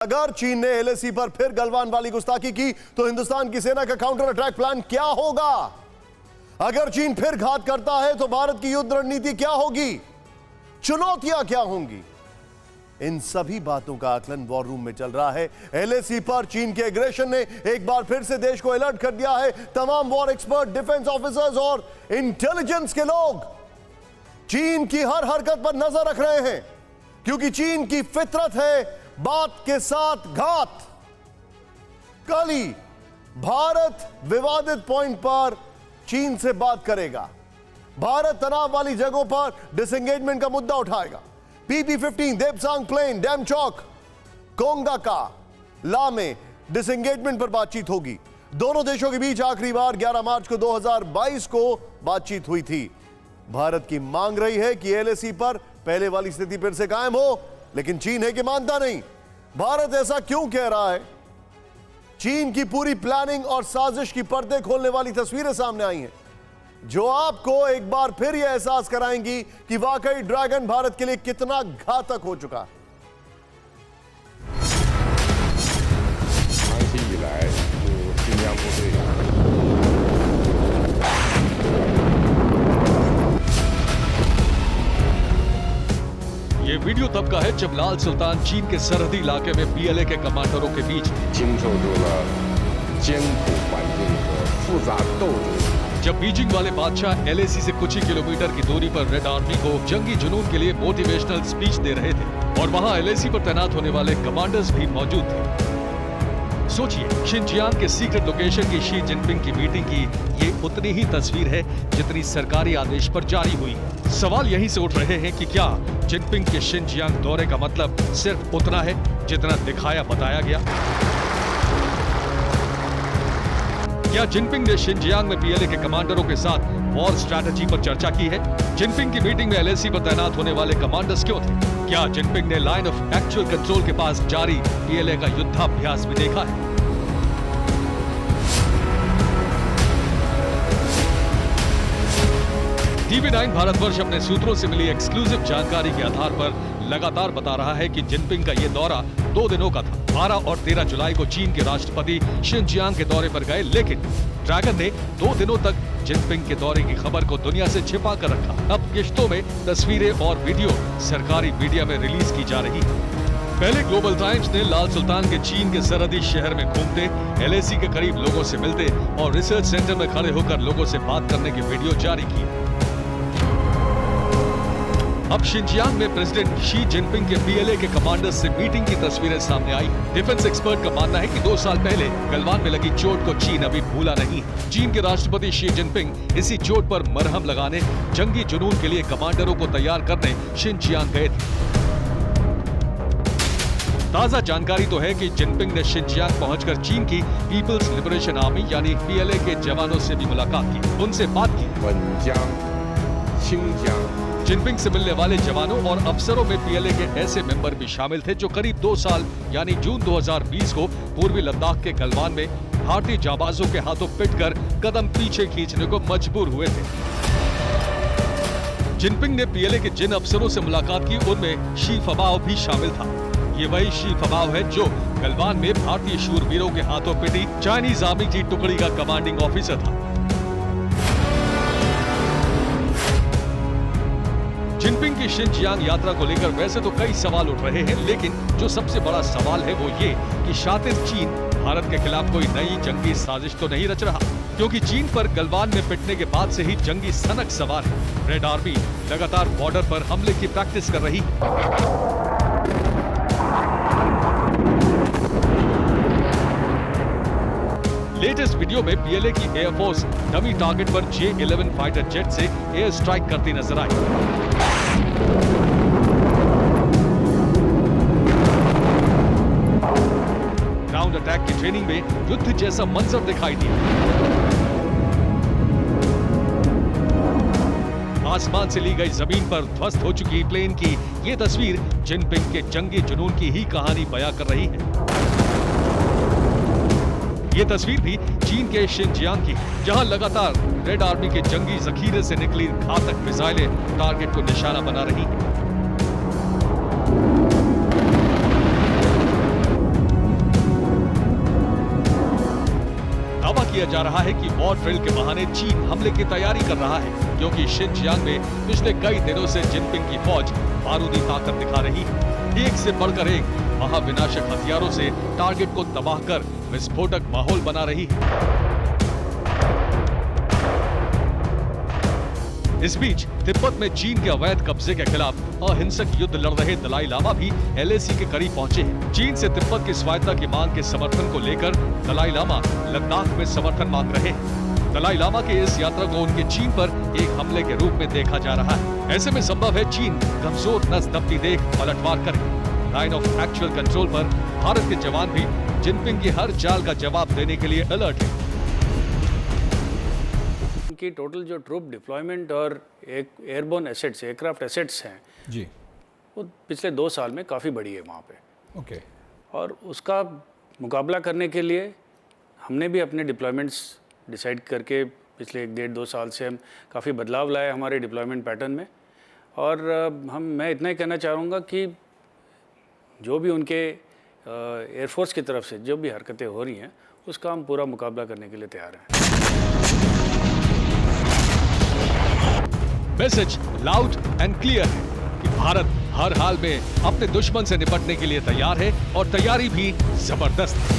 अगर चीन ने एलएसी पर फिर गलवान वाली गुस्ताखी की तो हिंदुस्तान की सेना का काउंटर अटैक प्लान क्या होगा? अगर चीन फिर घात करता है तो भारत की युद्ध रणनीति क्या होगी? चुनौतियां क्या होंगी? इन सभी बातों का आकलन वॉर रूम में चल रहा है। एलएसी पर चीन के एग्रेशन ने एक बार फिर से देश को अलर्ट कर दिया है। तमाम वॉर एक्सपर्ट, डिफेंस ऑफिसर्स और इंटेलिजेंस के लोग चीन की हर हरकत पर नजर रख रहे हैं, क्योंकि चीन की फितरत है बात के साथ घात। कल ही भारत विवादित पॉइंट पर चीन से बात करेगा। भारत तनाव वाली जगहों पर डिसएंगेजमेंट का मुद्दा उठाएगा। PP-15 देपसांग प्लेन, डैम चौक, कोंगाका, ला में डिसएंगेजमेंट पर बातचीत होगी। दोनों देशों के बीच आखिरी बार 11 मार्च को 2022 को बातचीत हुई थी। भारत की मांग रही है कि एलएसी पर पहले वाली स्थिति फिर से कायम हो, लेकिन चीन है कि मानता नहीं। भारत ऐसा क्यों कह रहा है? चीन की पूरी प्लानिंग और साजिश की पर्दे खोलने वाली तस्वीरें सामने आई हैं, जो आपको एक बार फिर यह एहसास कराएंगी कि वाकई ड्रैगन भारत के लिए कितना घातक हो चुका है। ये वीडियो तब का है जब लाल सुल्तान चीन के सरहदी इलाके में PLA के कमांडरों के बीच जब बीजिंग वाले बादशाह LAC से कुछ ही किलोमीटर की दूरी पर रेड आर्मी को जंगी जुनून के लिए मोटिवेशनल स्पीच दे रहे थे और वहां LAC पर तैनात होने वाले कमांडर्स भी मौजूद थे। सोचिए, शिनजियांग के सीक्रेट लोकेशन की शी जिनपिंग की मीटिंग की ये उतनी ही तस्वीर है जितनी सरकारी आदेश पर जारी हुई। सवाल यहीं से उठ रहे हैं कि क्या जिनपिंग के शिनजियांग दौरे का मतलब सिर्फ उतना है जितना दिखाया बताया गया? क्या जिनपिंग ने शिनजियांग में PLA के कमांडरों के साथ वॉर स्ट्रैटेजी पर चर्चा की है? जिनपिंग की मीटिंग में LAC पर तैनात होने वाले कमांडर्स क्यों थे? क्या जिनपिंग ने लाइन ऑफ एक्चुअल कंट्रोल के पास जारी PLA का युद्धाभ्यास भी देखा है? TV9 भारतवर्ष अपने सूत्रों से मिली एक्सक्लूसिव जानकारी के आधार पर लगातार बता रहा है कि जिनपिंग का ये दौरा 2 दिनों का था। 12 और 13 जुलाई को चीन के राष्ट्रपति शिनजियांग के दौरे पर गए, लेकिन ड्रैगन ने 2 दिनों तक जिनपिंग के दौरे की खबर को दुनिया से छिपा कर रखा। अब किश्तों में तस्वीरें और वीडियो सरकारी मीडिया में रिलीज की जा रही है। पहले ग्लोबल टाइम्स ने लाल सुल्तान के चीन के सरहदी शहर में घूमते, LAC के करीब लोगों से मिलते और रिसर्च सेंटर में खड़े होकर लोगों से बात करने की वीडियो जारी की। अब शिनजियांग में प्रेसिडेंट शी जिनपिंग के PLA के कमांडर्स से मीटिंग की तस्वीरें सामने आई। डिफेंस एक्सपर्ट का मानना है कि 2 साल पहले गलवान में लगी चोट को चीन अभी भूला नहीं। चीन के राष्ट्रपति शी जिनपिंग इसी चोट पर मरहम लगाने, जंगी जुनून के लिए कमांडरों को तैयार करने शिनजियांग गए थे। ताजा जानकारी तो है कि जिनपिंग ने शिनजियांग पहुंचकर चीन की पीपल्स लिबरेशन आर्मी यानी PLA के जवानों से भी मुलाकात की, उनसे बात की। जिनपिंग से मिलने वाले जवानों और अफसरों में PLA के ऐसे मेंबर भी शामिल थे जो करीब 2 साल यानी जून 2020 को पूर्वी लद्दाख के गलवान में भारतीय जाबाजों के हाथों पिटकर कदम पीछे खींचने को मजबूर हुए थे। जिनपिंग ने PLA के जिन अफसरों से मुलाकात की उनमें शी फबाओ भी शामिल था। ये वही शी फबाओ है जो गलवान में भारतीय शूरवीरों के हाथों पिटी चाइनीज आर्मी की टुकड़ी का कमांडिंग ऑफिसर था। जिनपिंग की शिनजियांग यात्रा को लेकर वैसे तो कई सवाल उठ रहे हैं, लेकिन जो सबसे बड़ा सवाल है वो ये कि शातिर चीन भारत के खिलाफ कोई नई जंगी साजिश तो नहीं रच रहा, क्योंकि चीन पर गलवान में पिटने के बाद से ही जंगी सनक सवार है। रेड आर्मी लगातार बॉर्डर पर हमले की प्रैक्टिस कर रही है। लेटेस्ट वीडियो में PLA की एयरफोर्स डमी टारगेट पर J-11 फाइटर जेट से एयर स्ट्राइक करती नजर आई। ग्राउंड अटैक की ट्रेनिंग में युद्ध जैसा मंजर दिखाई दिया। आसमान से ली गई जमीन पर ध्वस्त हो चुकी प्लेन की ये तस्वीर जिनपिंग के जंगी जुनून की ही कहानी बयां कर रही है। ये तस्वीर भी चीन के शिनजियांग की, जहां लगातार रेड आर्मी के जंगी जखीरे से निकली घातक मिसाइलें टारगेट को निशाना बना रही हैं। किया जा रहा है कि वॉर ड्रिल के बहाने चीन हमले की तैयारी कर रहा है, क्योंकि शिनजियांग में पिछले कई दिनों से जिनपिंग की फौज बारूदी ताकत दिखा रही है। एक से बढ़कर एक महाविनाशक हथियारों से टारगेट को तबाह कर विस्फोटक माहौल बना रही है। इस बीच तिब्बत में चीन के अवैध कब्जे के खिलाफ अहिंसक युद्ध लड़ रहे दलाई लामा भी LAC के करीब पहुंचे हैं। चीन से तिब्बत की स्वायत्तता की मांग के समर्थन को लेकर दलाई लामा लद्दाख में समर्थन मांग रहे हैं। दलाई लामा के इस यात्रा को उनके चीन पर एक हमले के रूप में देखा जा रहा है। ऐसे में संभव है चीन कमजोर नस दबती देख पलटवार करे। लाइन ऑफ एक्चुअल कंट्रोल पर भारत के जवान भी जिनपिंग की हर चाल का जवाब देने के लिए अलर्ट है। की टोटल जो ट्रूप डिप्लॉयमेंट और एक एयरबोर्न एसेट्स, एयरक्राफ्ट एसेट्स हैं जी, वो पिछले 2 साल में काफ़ी बढ़ी है वहाँ पे। ओके। और उसका मुकाबला करने के लिए हमने भी अपने डिप्लॉयमेंट्स डिसाइड करके पिछले 1-1.5-2 साल से हम काफ़ी बदलाव लाए हमारे डिप्लॉयमेंट पैटर्न में। और मैं इतना ही कहना चाहूँगा कि जो भी उनके एयरफोर्स की तरफ से जो भी हरकतें हो रही हैं उसका हम पूरा मुकाबला करने के लिए तैयार हैं। मैसेज लाउड एंड क्लियर है कि भारत हर हाल में अपने दुश्मन से निपटने के लिए तैयार है और तैयारी भी जबरदस्त है।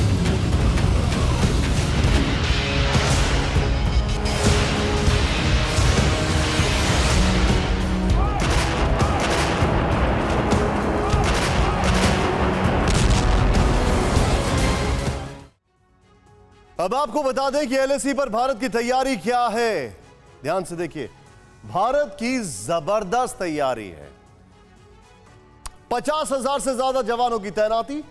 अब आपको बता दें कि LAC पर भारत की तैयारी क्या है। ध्यान से देखिए, भारत की जबरदस्त तैयारी है। 50,000 से ज्यादा जवानों की तैनाती,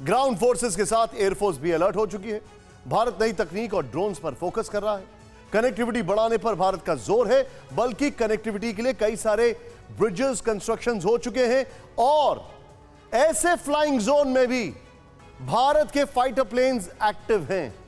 ग्राउंड फोर्सेस के साथ एयरफोर्स भी अलर्ट हो चुकी है। भारत नई तकनीक और ड्रोन्स पर फोकस कर रहा है। कनेक्टिविटी बढ़ाने पर भारत का जोर है, बल्कि कनेक्टिविटी के लिए कई सारे ब्रिजेस कंस्ट्रक्शन हो चुके हैं और ऐसे फ्लाइंग जोन में भी भारत के फाइटर प्लेन्स एक्टिव हैं।